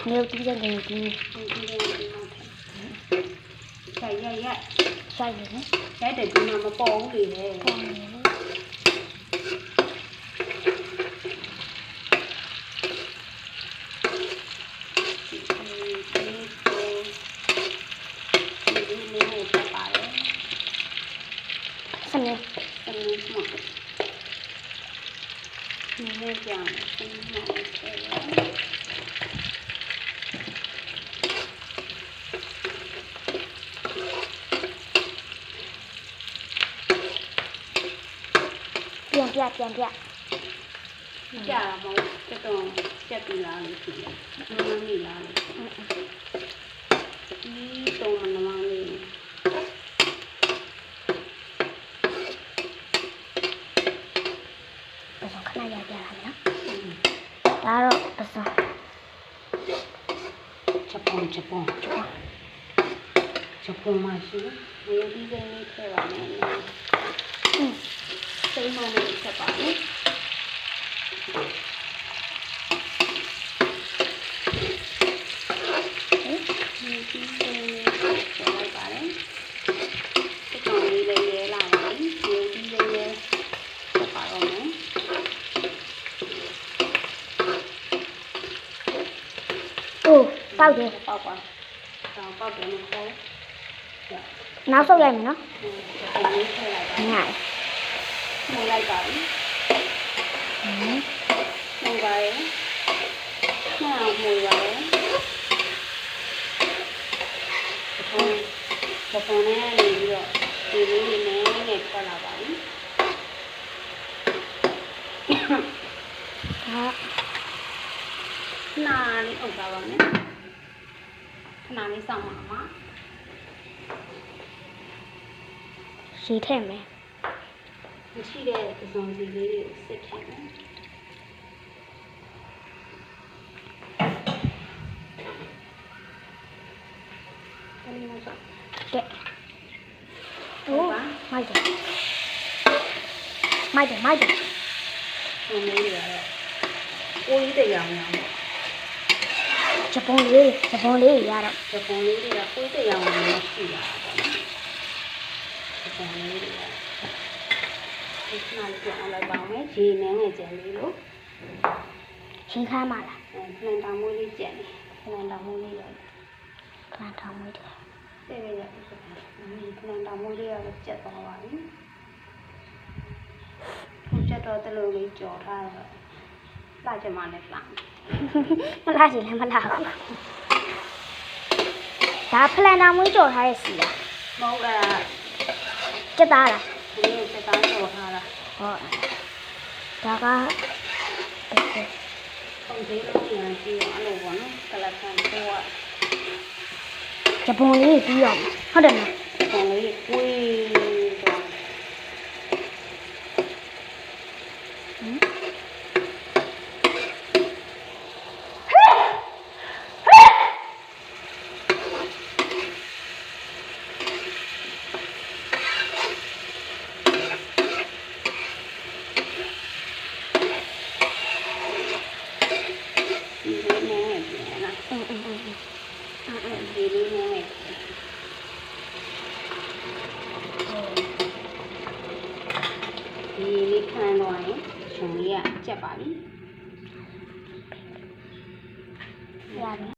နေတီးတဲ့နေတီးရိုက်ရိုက်ရိုက်ဆိုင်နေနော်ရိုက်တယ်ဒီမှာမပေါ်ဘူးလေပေါ်နေလေစနေမှနေပြန်စနေမှပြန်ပြကြာမဟုတ်တော့ချက်ပြီးလားလို့ဖြစ်တယ်မမီလားလို့ဒီတော့မနမလေးပစုံခဏရပြလာမယ်နော်ဒါတော့ပစုံဂျပန်မရှိဘူးဒီကိန်းလေးထည့်ပါမယ်စိတ်မှန်လေးချက်ပါမယ်ပေါက်တယ်ပေါက်ပါတော့ပေါက်တယ်မဟုတ်နောက်ဆုပ်လိုက်မယ်နော်လေးထည့်လိုက်ပါငါ့မှုလိုက်ပါပြီမှုပါရဲ့မှုအောင်မှုပါရဲ့ဂျပန်နဲ့နေပြီးတော့ဒီလေးလေးနဲ့ထွက်လာပါပြီနာလေးအုပ်ပါပါမယ်ခဏလေးစောင့်ပါမှာစီထည့်မယ်မရှိတဲ့ပစုံစီလေးတွေကိုစစ်ထည့်မယ်တဲ့โอ้မိုက်တယ်ဒီလေးတွေကတော့ကိုကြီးတရားများပေါ့ဂျပန်လေးရတော့ဂျပန်လေးတွေကကိုကြီးတရားများရှိလာတာပေါ့နော်ဂျပန်လေးတွေကဒီခဏလေးပြန်အောင်လိုက်ပါမယ်ရေနည်းငယ်ကြံလေးလို့ချင်းခါမှလားခလန်တောင်မွေးလေးကြံနေခလန်တောင်မွေးလေးရခလန်တောင်မွေးတယ်တဲ့ရရခလန်တောင်မွေးလေးရတော့ကျက်သွားပါပြီကျက်တော့တလူလေးကြော်ထားတော့လာကြမှာနဲ့လာမလာချင်လည်းမလာဘူးဒါဖလန်တောင်မွေးကြော်ထားရဲ့စီလားမဟုတ်လားကျက်သားလားဒီလိုကျက်သားကြော်ထားတာဟုတ်ဒါကပုံသေးလို့ပြန်ကြည့်အောင်လို့ပေါ့နော်ကလပ်ဆန်တော့ဂျပန်လေးပြီးအောင်ဟုတ်တယ်နော်ဂျပန်လေးကိုယ်တော့ဒီလေးနဲ့ဒီလေးခံတော့ရင်ရှင်လေးကကျက်ပါပြီရတယ်